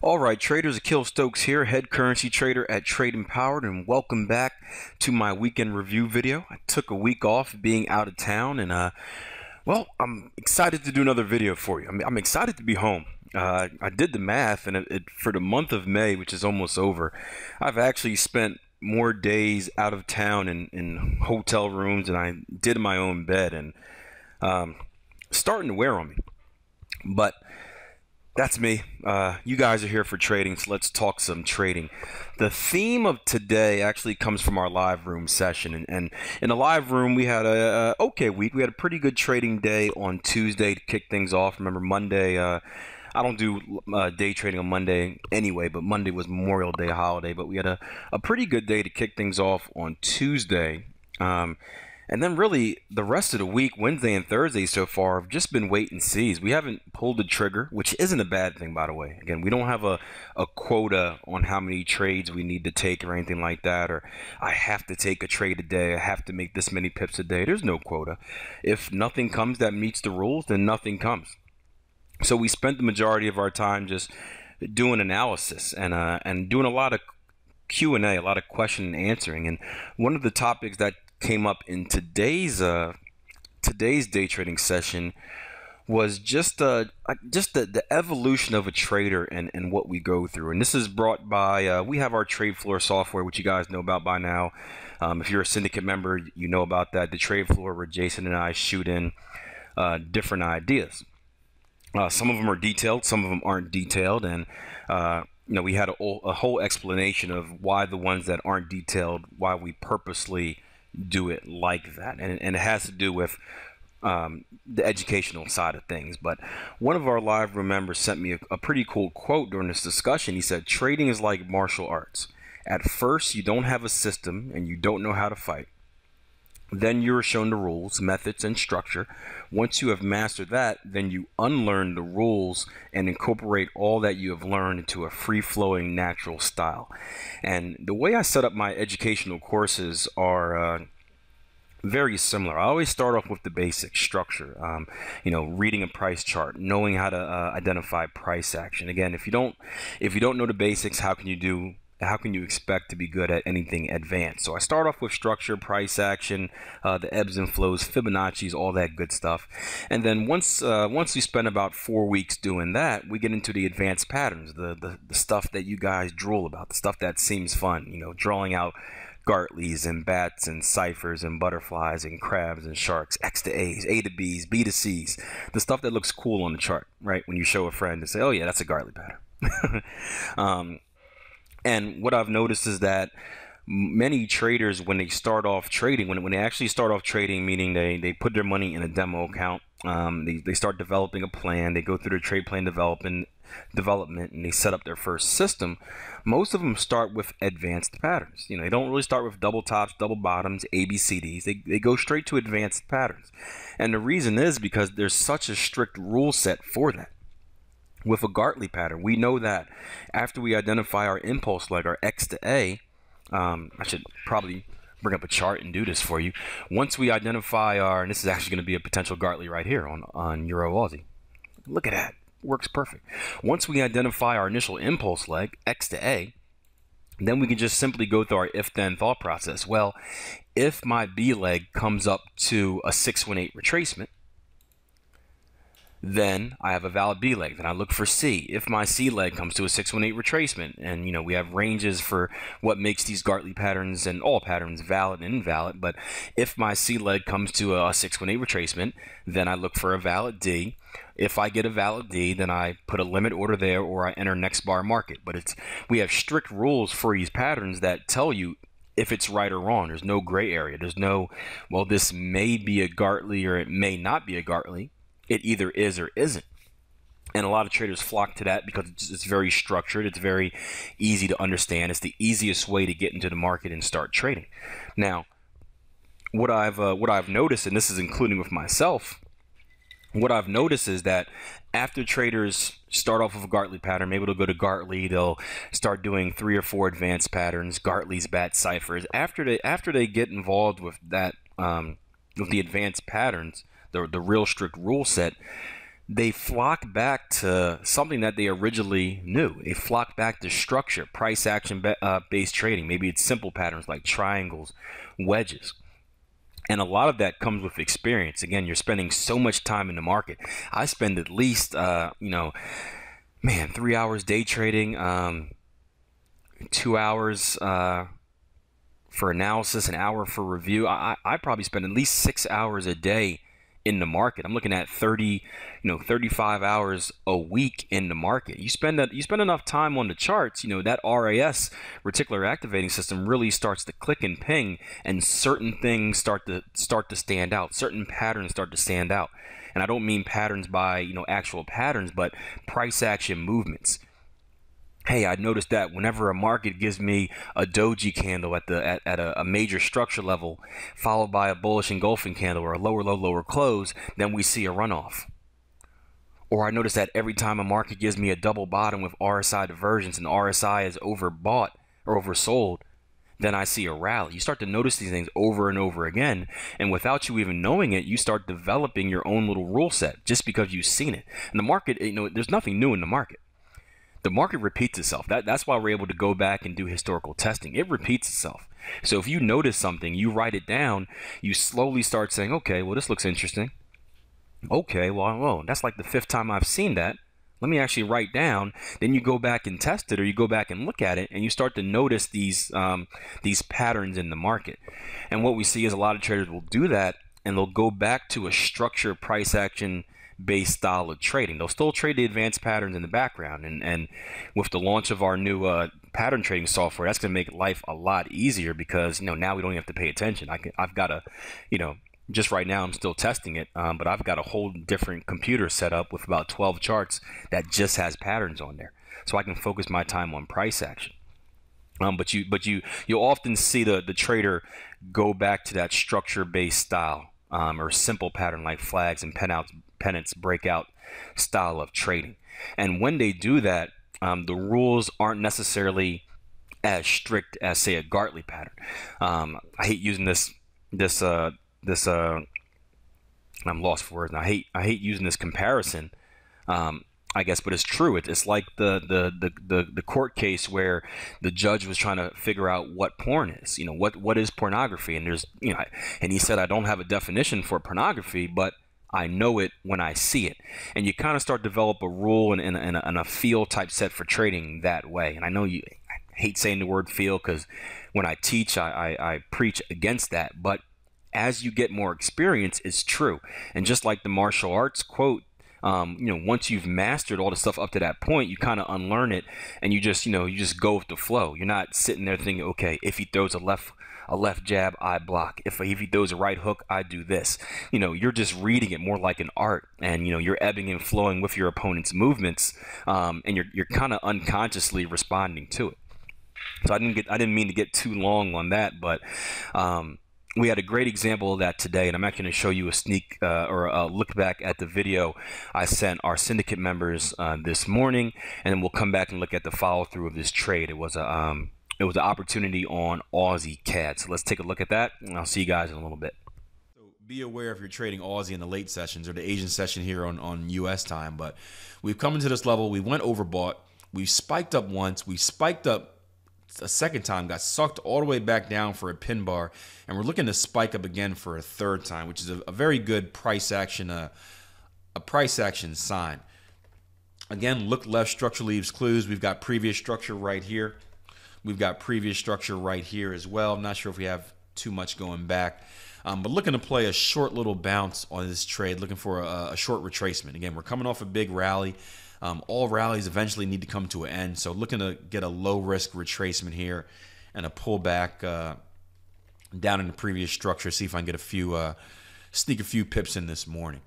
All right, traders, Akil Stokes here, head currency trader at Trade Empowered, and welcome back to my weekend review video. I took a week off being out of town, and well, I'm excited to do another video for you. I'm excited to be home. I did the math, and for the month of May, which is almost over, I've actually spent more days out of town in hotel rooms than I did in my own bed, and starting to wear on me. But that's me. You guys are here for trading, so let's talk some trading. The theme of today actually comes from our live room session, and in the live room we had a okay week. We had a pretty good trading day on Tuesday to kick things off. Remember Monday? I don't do day trading on Monday anyway, but Monday was Memorial Day holiday. But we had a pretty good day to kick things off on Tuesday. And then really the rest of the week, Wednesday and Thursday so far, have just been wait and sees. We haven't pulled the trigger, which isn't a bad thing, by the way. Again, we don't have a quota on how many trades we need to take or anything like that, or I have to take a trade a day, I have to make this many pips a day. There's no quota. If nothing comes that meets the rules, then nothing comes. So we spent the majority of our time just doing analysis and doing a lot of Q&A, a lot of question and answering. And one of the topics that came up in today's day trading session was just the evolution of a trader and what we go through. And this is brought by we have our trade floor software, which you guys know about by now. If you're a syndicate member, you know about that. The trade floor where Jason and I shoot in different ideas. Some of them are detailed, some of them aren't detailed, and we had a whole explanation of why the ones that aren't detailed, why we purposely do it like that, and it has to do with the educational side of things. But one of our live room members sent me a pretty cool quote during this discussion. He said, "Trading is like martial arts. At first, you don't have a system and you don't know how to fight. Then you are shown the rules, methods, and structure. Once you have mastered that, then you unlearn the rules and incorporate all that you have learned into a free-flowing, natural style." And the way I set up my educational courses are very similar. I always start off with the basic structure, reading a price chart, knowing how to identify price action. Again, if you don't know the basics, how can you expect to be good at anything advanced? So I start off with structure, price action, the ebbs and flows, Fibonacci's, all that good stuff. And then once we spend about 4 weeks doing that, we get into the advanced patterns, the stuff that you guys drool about, the stuff that seems fun, drawing out Gartleys and bats and ciphers and butterflies and crabs and sharks, X to A's, A to B's, B to C's, the stuff that looks cool on the chart, right? When you show a friend and say, "Oh yeah, that's a Gartley pattern." And what I've noticed is that many traders, when they start off trading, when they actually start off trading, meaning they put their money in a demo account, they start developing a plan, they go through their trade plan development, and they set up their first system. Most of them start with advanced patterns. They don't really start with double tops, double bottoms, ABCDs. They go straight to advanced patterns. And the reason is because there's such a strict rule set for that. With a Gartley pattern, we know that after we identify our impulse leg, our X to A, I should probably bring up a chart and do this for you. Once we identify and this is actually going to be a potential Gartley right here on Euro Aussie. Look at that, works perfect. Once we identify our initial impulse leg, X to A, then we can just simply go through our if-then thought process. Well, if my B leg comes up to a 618 retracement, then I have a valid B leg. Then I look for C. If my C leg comes to a 618 retracement, and we have ranges for what makes these Gartley patterns and all patterns valid and invalid, but if my C leg comes to a 618 retracement, then I look for a valid D. If I get a valid D, then I put a limit order there, or I enter next bar market. But we have strict rules for these patterns that tell you if it's right or wrong. There's no gray area. There's no, well, this may be a Gartley or it may not be a Gartley. It either is or isn't. And a lot of traders flock to that because it's very structured. It's very easy to understand. It's the easiest way to get into the market and start trading. Now, what I've noticed, and this is including with myself, what I've noticed is that after traders start off with a Gartley pattern, maybe they'll go to Gartley, they'll start doing 3 or 4 advanced patterns, Gartley's, bats, ciphers. After they get involved with that, with the advanced patterns, the real strict rule set, they flock back to something that they originally knew. They flock back to structure, price action based trading. Maybe it's simple patterns like triangles, wedges. And a lot of that comes with experience. Again, you're spending so much time in the market. I spend at least, 3 hours day trading, 2 hours for analysis, an hour for review. I probably spend at least 6 hours a day in the market. I'm looking at 35 hours a week in the market. You spend enough time on the charts, that RAS, reticular activating system, really starts to click and ping, and certain things start to stand out. Certain patterns start to stand out. And I don't mean patterns by, actual patterns, but price action movements. Hey, I noticed that whenever a market gives me a doji candle at a major structure level, followed by a bullish engulfing candle or a lower low, lower close, then we see a runoff. Or I notice that every time a market gives me a double bottom with RSI divergence and RSI is overbought or oversold, then I see a rally. You start to notice these things over and over again, and without you even knowing it, you start developing your own little rule set just because you've seen it. And the market, there's nothing new in the market. The market repeats itself. That's why we're able to go back and do historical testing. It repeats itself. So if you notice something, you write it down, you slowly start saying, okay, well, this looks interesting. Okay, well, that's like the 5th time I've seen that. Let me actually write down. Then you go back and test it, or you go back and look at it, and you start to notice these patterns in the market. And what we see is a lot of traders will do that, and they'll go back to a structured price action based style of trading. They'll still trade the advanced patterns in the background, and with the launch of our new pattern trading software, that's going to make life a lot easier, because now we don't even have to pay attention. I've got a just right now I'm still testing it, but I've got a whole different computer set up with about 12 charts that just has patterns on there, so I can focus my time on price action. But you'll often see the trader go back to that structure based style, or simple pattern like flags and pennants breakout style of trading. And when they do that, the rules aren't necessarily as strict as, say, a Gartley pattern. I hate using this I'm lost for words. I hate using this comparison, I guess, but it's true. It's like the court case where the judge was trying to figure out what porn is. What is pornography? And and he said, I don't have a definition for pornography, but I know it when I see it. And you kind of start to develop a rule and a feel type set for trading that way. And I know I hate saying the word feel, because when I teach, I preach against that. But as you get more experience, it's true. And just like the martial arts quote, once you've mastered all the stuff up to that point, you kind of unlearn it, and you just go with the flow. You're not sitting there thinking, okay, if he throws a left jab, I block. If he throws a right hook, I do this. You're just reading it more like an art, and you're ebbing and flowing with your opponent's movements, and you're kind of unconsciously responding to it. So I didn't mean to get too long on that, but we had a great example of that today, and I'm actually going to show you a sneak or a look back at the video I sent our syndicate members this morning, and then we'll come back and look at the follow through of this trade. It was an opportunity on Aussie CAD. So let's take a look at that, and I'll see you guys in a little bit. So be aware if you're trading Aussie in the late sessions or the Asian session here on US time, but we've come into this level. We went overbought. We spiked up once. We spiked up a second time, got sucked all the way back down for a pin bar, and we're looking to spike up again for a third time, which is a very good price action, a price action sign. Again, look left, structure leaves clues. We've got previous structure right here. We've got previous structure right here as well. I'm not sure if we have too much going back, but looking to play a short little bounce on this trade, looking for a short retracement. Again, we're coming off a big rally. All rallies eventually need to come to an end, so looking to get a low-risk retracement here and a pullback down in the previous structure, see if I can get sneak a few pips in this morning.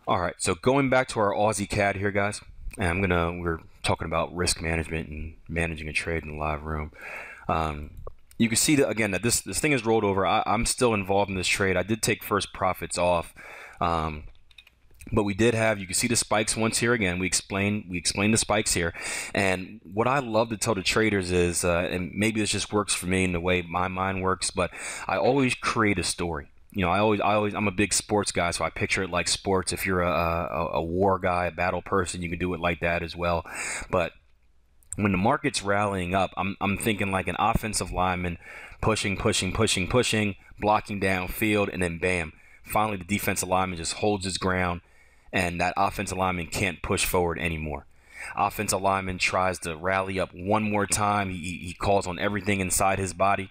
All right, so going back to our Aussie CAD here, guys, and we're talking about risk management and managing a trade in the live room. You can see that, again, that this thing is rolled over. I'm still involved in this trade. I did take first profits off. But we did have, you can see the spikes once here again. We explained the spikes here. And what I love to tell the traders is, and maybe this just works for me in the way my mind works, but I always create a story. I'm a big sports guy, so I picture it like sports. If you're a war guy, a battle person, you can do it like that as well. But when the market's rallying up, I'm thinking like an offensive lineman pushing, blocking downfield, and then bam, finally the defensive lineman just holds his ground, and that offensive lineman can't push forward anymore. Offensive lineman tries to rally up one more time. He calls on everything inside his body,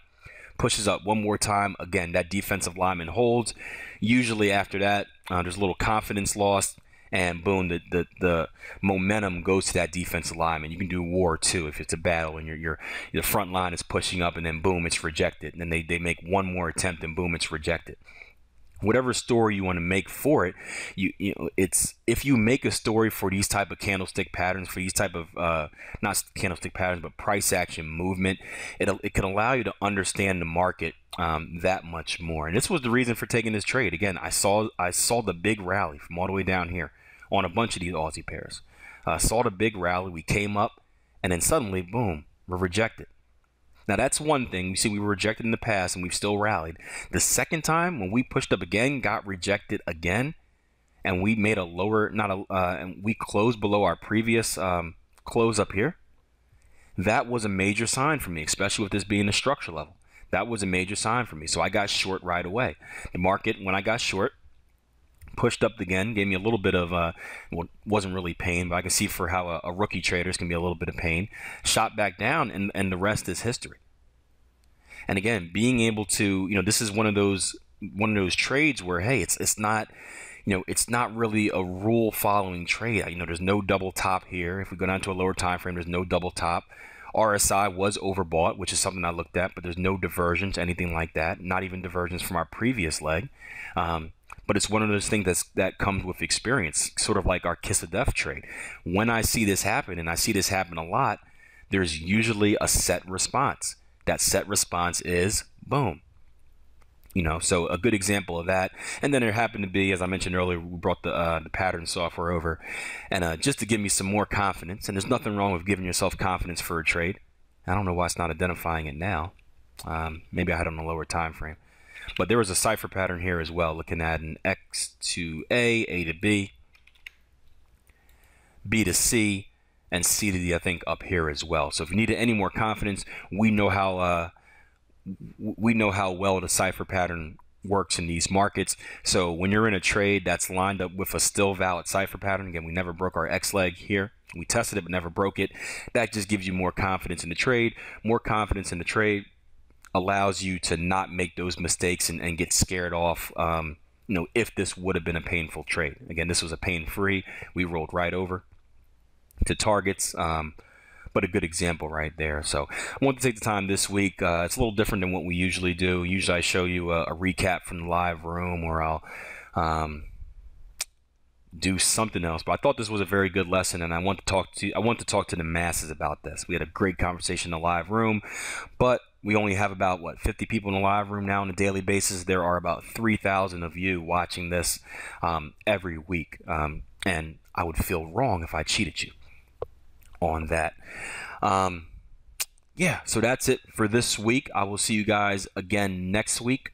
pushes up one more time. Again, that defensive lineman holds. Usually after that, there's a little confidence lost, and boom, the momentum goes to that defensive lineman. You can do war too if it's a battle and your front line is pushing up, and then boom, it's rejected. And then they make one more attempt, and boom, it's rejected. Whatever story you want to make for it, it's if you make a story for these type of candlestick patterns, for these type of not candlestick patterns, but price action movement, it can allow you to understand the market that much more. And this was the reason for taking this trade. Again, I saw the big rally from all the way down here on a bunch of these Aussie pairs. Saw the big rally. We came up, and then suddenly, boom, we're rejected. Now that's one thing. You see, we were rejected in the past, and we've still rallied. The second time, when we pushed up again, got rejected again, and we made a lower, and we closed below our previous close up here. That was a major sign for me, especially with this being a structure level. That was a major sign for me. So I got short right away. The market, when I got short, pushed up again, gave me a little bit of, well, wasn't really pain, but I can see for how a rookie trader's can be a little bit of pain. Shot back down, and the rest is history. And again, being able to, this is one of those trades where, hey, it's not, it's not really a rule following trade. There's no double top here. If we go down to a lower time frame, there's no double top. RSI was overbought, which is something I looked at, but there's no divergence, anything like that. Not even divergence from our previous leg. But it's one of those things that comes with experience, sort of like our kiss of death trade. When I see this happen, and I see this happen a lot, there's usually a set response. That set response is boom. So a good example of that. And then there happened to be, as I mentioned earlier, we brought the pattern software over, and just to give me some more confidence. And there's nothing wrong with giving yourself confidence for a trade. I don't know why it's not identifying it now. Maybe I had it on a lower time frame. But there was a cipher pattern here as well, looking at an X to A to B, B to C, and C to D, I think, up here as well. So if you needed any more confidence, we know how well the cipher pattern works in these markets. So when you're in a trade that's lined up with a still valid cipher pattern, again, we never broke our X leg here. We tested it but never broke it. That just gives you more confidence in the trade. More confidence in the trade allows you to not make those mistakes and get scared off, if this would have been a painful trade. Again, this was a pain-free. We rolled right over to targets, but a good example right there. So I want to take the time this week. It's a little different than what we usually do. Usually I show you a recap from the live room, or I'll do something else, but I thought this was a very good lesson, and I want to talk to the masses about this. We had a great conversation in the live room, but we only have about 50 people in the live room now on a daily basis. There are about 3,000 of you watching this every week, and I would feel wrong if I cheated you on that. Yeah, so that's it for this week. I will see you guys again next week.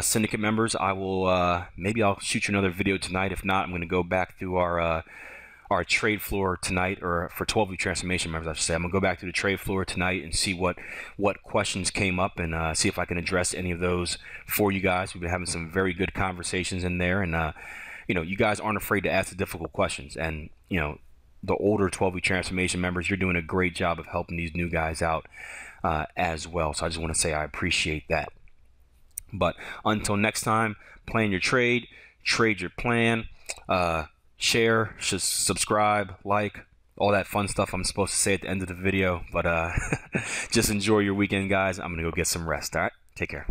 Syndicate members, I will maybe I'll shoot you another video tonight. If not, I'm going to go back through our trade floor tonight, or for 12-week transformation members, I should say. I'm going to go back to the trade floor tonight and see what questions came up, and see if I can address any of those for you guys. We've been having some very good conversations in there, and you guys aren't afraid to ask the difficult questions. And the older 12-week transformation members, you're doing a great job of helping these new guys out as well. So I just want to say I appreciate that. But until next time, plan your trade your plan, share, subscribe, like, all that fun stuff I'm supposed to say at the end of the video. But just enjoy your weekend, guys. I'm going to go get some rest. All right, take care.